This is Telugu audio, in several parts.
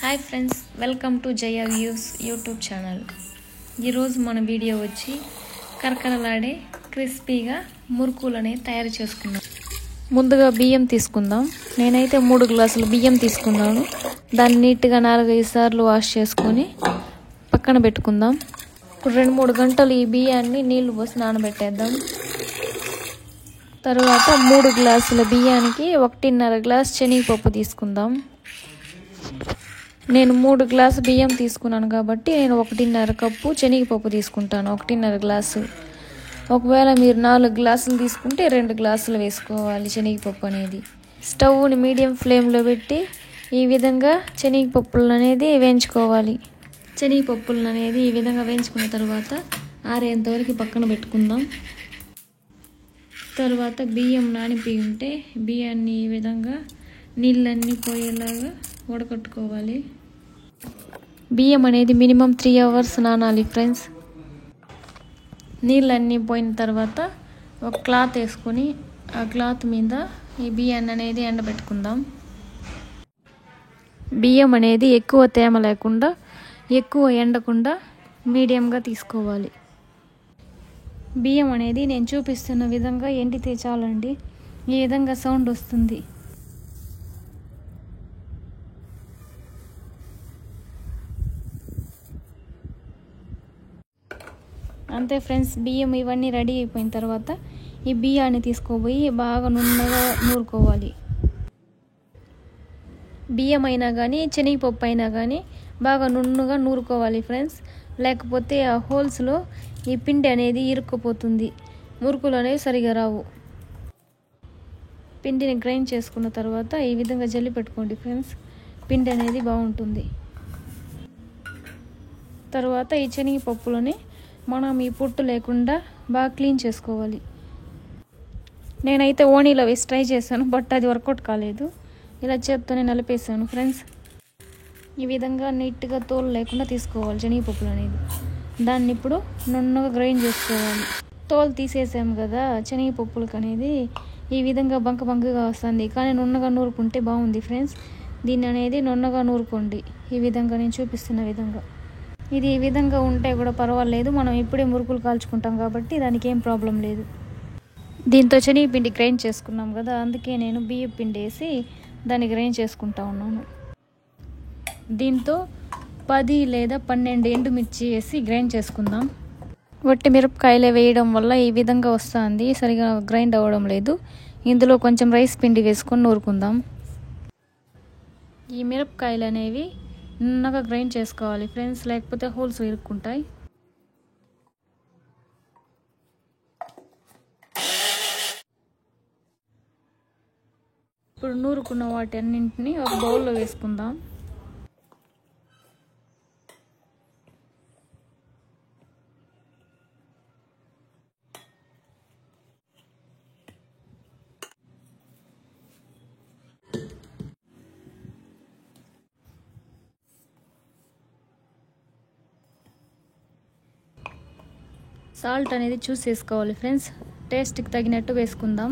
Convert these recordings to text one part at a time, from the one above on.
Hi friends, welcome to Jaya views YouTube channel. ఈరోజు మన వీడియో వచ్చి కరకరలాడే క్రిస్పీగా మురుకులని తయారు చేసుకుందాం. ముందుగా బియ్యం తీసుకుందాం. నేనైతే 3 గ్లాసులు బియ్యం తీసుకున్నాను. దాన్ని నీట్గా 4-5 సార్లు వాష్ చేసుకొని పక్కన పెట్టుకుందాం. ఇప్పుడు 2-3 గంటలు ఈ బియ్యాన్ని నీళ్లు పోసి నానబెట్టేద్దాం. తర్వాత 3 గ్లాసుల బియ్యానికి 1.5 గ్లాస్ శనగపప్పు తీసుకుందాం. నేను 3 గ్లాసు బియ్యం తీసుకున్నాను కాబట్టి నేను 1.5 కప్పు శనగపప్పు తీసుకుంటాను. 1.5 గ్లాసు. ఒకవేళ మీరు 4 గ్లాసులు తీసుకుంటే 2 గ్లాసులు వేసుకోవాలి శనగపప్పు అనేది. స్టవ్ని మీడియం ఫ్లేమ్లో పెట్టి ఈ విధంగా శనగపప్పులు అనేది వేయించుకోవాలి. శనగపప్పులు అనేది ఈ విధంగా వేయించుకున్న తర్వాత ఆరేంత వరకు పక్కన పెట్టుకుందాం. తర్వాత బియ్యం నానిపోయి ఉంటే బియ్యాన్ని ఈ విధంగా నీళ్ళన్నీ పోయేలాగా ఉడకట్టుకోవాలి. బియ్యం అనేది మినిమం 3 అవర్స్ నానాలి ఫ్రెండ్స్. నీళ్ళన్నీ పోయిన తర్వాత ఒక క్లాత్ వేసుకొని ఆ క్లాత్ మీద ఈ బియ్యాన్ని అనేది ఎండబెట్టుకుందాం. బియ్యం అనేది ఎక్కువ తేమ లేకుండా ఎక్కువ ఎండకుండా మీడియంగా తీసుకోవాలి. బియ్యం అనేది నేను చూపిస్తున్న విధంగా ఎండితే చాలండి. ఈ విధంగా సౌండ్ వస్తుంది. అంతే ఫ్రెండ్స్, బియ్యం ఇవన్నీ రెడీ అయిపోయిన తర్వాత ఈ బియ్యాన్ని తీసుకోపోయి బాగా నున్నగా నూరుకోవాలి. బియ్యం అయినా కానీ శనగపప్పు అయినా కానీ బాగా నున్నగా నూరుకోవాలి ఫ్రెండ్స్. లేకపోతే ఆ హోల్స్లో ఈ పిండి అనేది ఇరుక్కుపోతుంది, మురుకులు అనేవి సరిగా రావు. పిండిని గ్రైండ్ చేసుకున్న తర్వాత ఈ విధంగా జల్లి పెట్టుకోండి ఫ్రెండ్స్. పిండి అనేది బాగుంటుంది. తర్వాత ఈ శనగపప్పులని మనం ఈ పొట్టు లేకుండా బాగా క్లీన్ చేసుకోవాలి. నేనైతే ఓణీలో వేసి ట్రై చేశాను, బట్ అది వర్కౌట్ కాలేదు. ఇలా చేత్తోనే నలిపేసాను ఫ్రెండ్స్. ఈ విధంగా నీట్గా తోలు లేకుండా తీసుకోవాలి శనగపప్పులు అనేది. దాన్ని ఇప్పుడు నున్నగా గ్రైండ్ చేసుకోవాలి. తోలు తీసేసాము కదా శనగపప్పులకు అనేది ఈ విధంగా బంకగా వస్తుంది, కానీ నున్నగా నూరుకుంటే బాగుంది ఫ్రెండ్స్. దీన్ని అనేది నున్నగా నూరుకోండి ఈ విధంగా నేను చూపిస్తున్న విధంగా. ఇది ఈ విధంగా ఉంటే కూడా పర్వాలేదు, మనం ఇప్పుడే మురుకులు కాల్చుకుంటాం కాబట్టి దానికి ఏం ప్రాబ్లం లేదు. దీంతో శనగపిండి గ్రైండ్ చేసుకున్నాం కదా, అందుకే నేను బియ్యం పిండి వేసి దాన్ని గ్రైండ్ చేసుకుంటా ఉన్నాను. దీంతో 10 లేదా 12 ఎండుమిర్చి వేసి గ్రైండ్ చేసుకుందాం. వట్టి మిరపకాయలే వేయడం వల్ల ఈ విధంగా వస్తుంది, సరిగా గ్రైండ్ అవ్వడం లేదు. ఇందులో కొంచెం రైస్ పిండి వేసుకొని నూరుకుందాం. ఈ మిరపకాయలు అనేవి నున్నగా గ్రైండ్ చేసుకోవాలి ఫ్రెండ్స్, లేకపోతే హోల్స్ ఇరుక్కుంటాయి. ఇప్పుడు నూరుకున్న వాటి అన్నింటినీ ఒక బౌల్లో వేసుకుందాం. సాల్ట్ అనేది చూసి వేసుకోవాలి ఫ్రెండ్స్, టేస్ట్కి తగినట్టు వేసుకుందాం.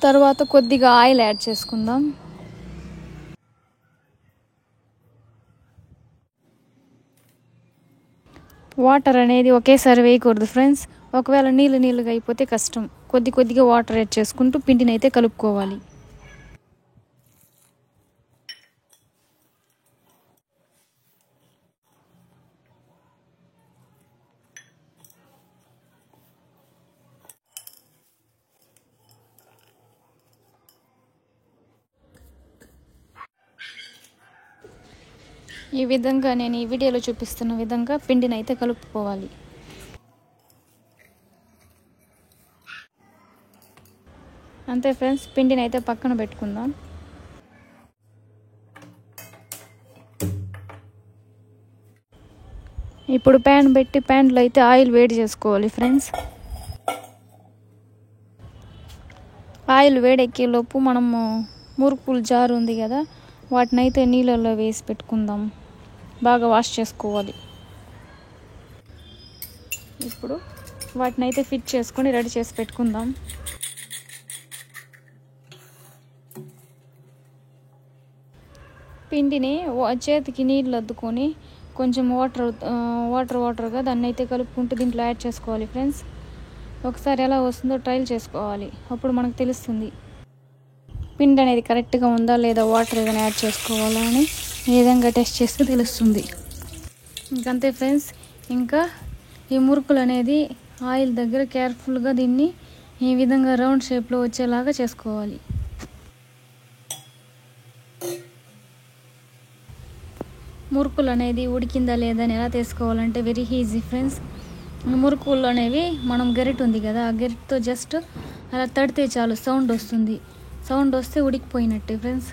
తర్వాత కొద్దిగా ఆయిల్ యాడ్ చేసుకుందాం. వాటర్ అనేది ఒకేసారి వేయకూడదు ఫ్రెండ్స్, ఒకవేళ నీళ్ళుగా అయిపోతే కష్టం. కొద్దిగా వాటర్ యాడ్ చేసుకుంటూ పిండిని అయితే కలుపుకోవాలి. ఈ విధంగా నేను ఈ వీడియోలో చూపిస్తున్న విధంగా పిండిని అయితే కలుపుకోవాలి. అంతే ఫ్రెండ్స్, పిండిని అయితే పక్కన పెట్టుకుందాం. ఇప్పుడు ప్యాన్ పెట్టి ప్యాన్లో అయితే ఆయిల్ వేడి చేసుకోవాలి ఫ్రెండ్స్. ఆయిల్ వేడెక్కే లోపు మనము మురుకులు జారు ఉంది కదా, వాటిని అయితే నీళ్ళల్లో వేసి పెట్టుకుందాం. బాగా వాష్ చేసుకోవాలి. ఇప్పుడు వాటిని అయితే ఫిట్ చేసుకొని రెడీ చేసి పెట్టుకుందాం. పిండిని చేతికి నీళ్ళు అద్దుకొని కొంచెం వాటర్గా దాన్ని అయితే కలుపుకుంటూ దీంట్లో యాడ్ చేసుకోవాలి ఫ్రెండ్స్. ఒకసారి ఎలా వస్తుందో ట్రయల్ చేసుకోవాలి, అప్పుడు మనకు తెలుస్తుంది పిండి అనేది కరెక్ట్గా ఉందా లేదా, వాటర్ ఏదైనా యాడ్ చేసుకోవాలా అని ఈ విధంగా టెస్ట్ చేస్తే తెలుస్తుంది. ఇంకంతే ఫ్రెండ్స్. ఇంకా ఈ మురుకులు అనేది ఆయిల్ దగ్గర కేర్ఫుల్గా దీన్ని ఈ విధంగా రౌండ్ షేప్లో వచ్చేలాగా చేసుకోవాలి. మురుకులు అనేది ఉడికిందా లేదా అని ఎలా తెలుసుకోవాలంటే వెరీ ఈజీ ఫ్రెండ్స్. మురుకులు అనేవి మనం గరిటె ఉంది కదా, ఆ గరిటెతో జస్ట్ అలా తడితే చాలు సౌండ్ వస్తుంది. సౌండ్ వస్తే ఉడికిపోయినట్టే ఫ్రెండ్స్.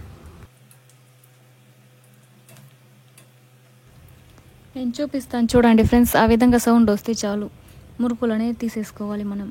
నేను చూపిస్తాను చూడండి ఫ్రెండ్స్. ఆ విధంగా సౌండ్ వస్తే చాలు మురుకులు అనేది తీసేసుకోవాలి మనం.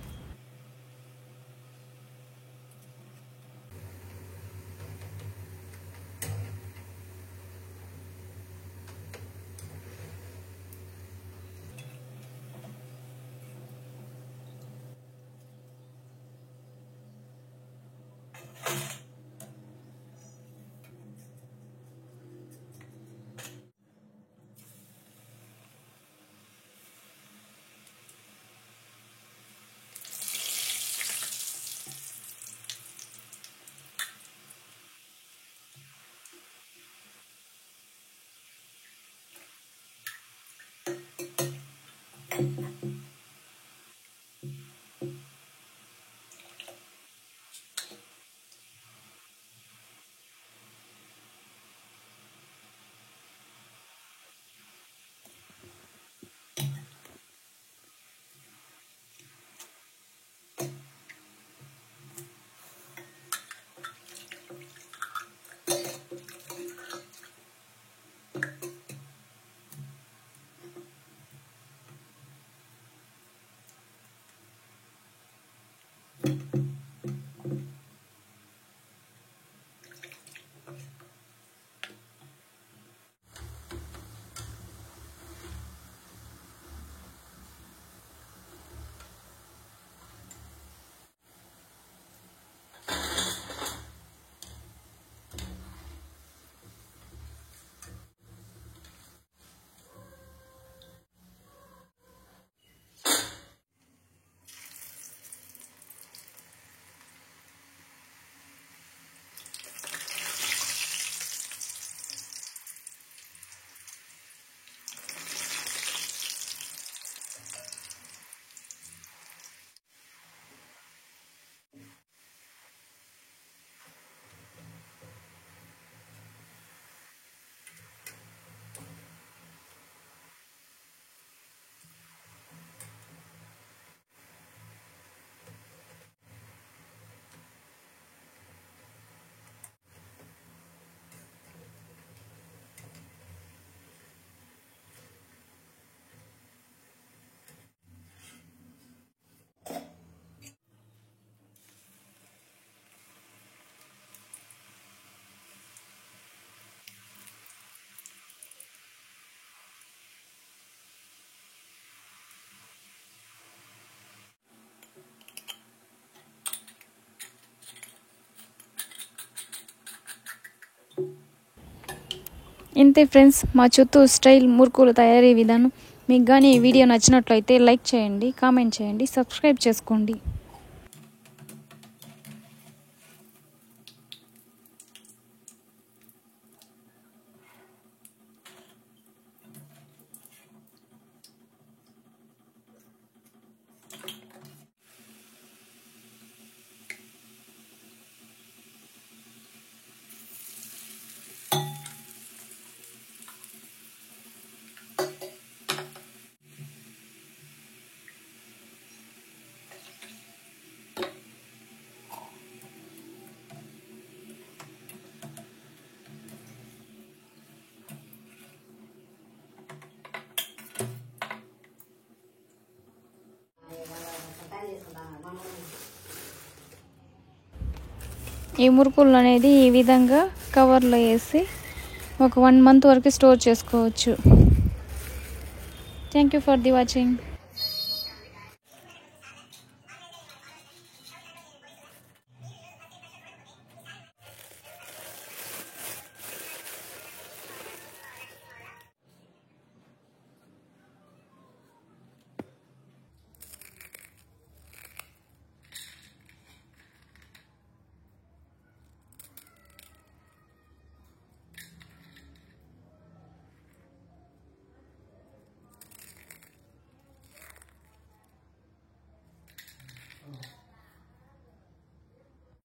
ఇంతే ఫ్రెండ్స్, మా చుట్టూ స్టైల్ మురుకులు తయారీ విధానం. మీకు కానీ ఈ వీడియో నచ్చినట్లయితే లైక్ చేయండి, కామెంట్ చేయండి, సబ్స్క్రైబ్ చేసుకోండి. ఈ మురుకులు అనేది ఈ విధంగా కవర్లో వేసి ఒక 1 month వరకు స్టోర్ చేసుకోవచ్చు. Thank you for the watching.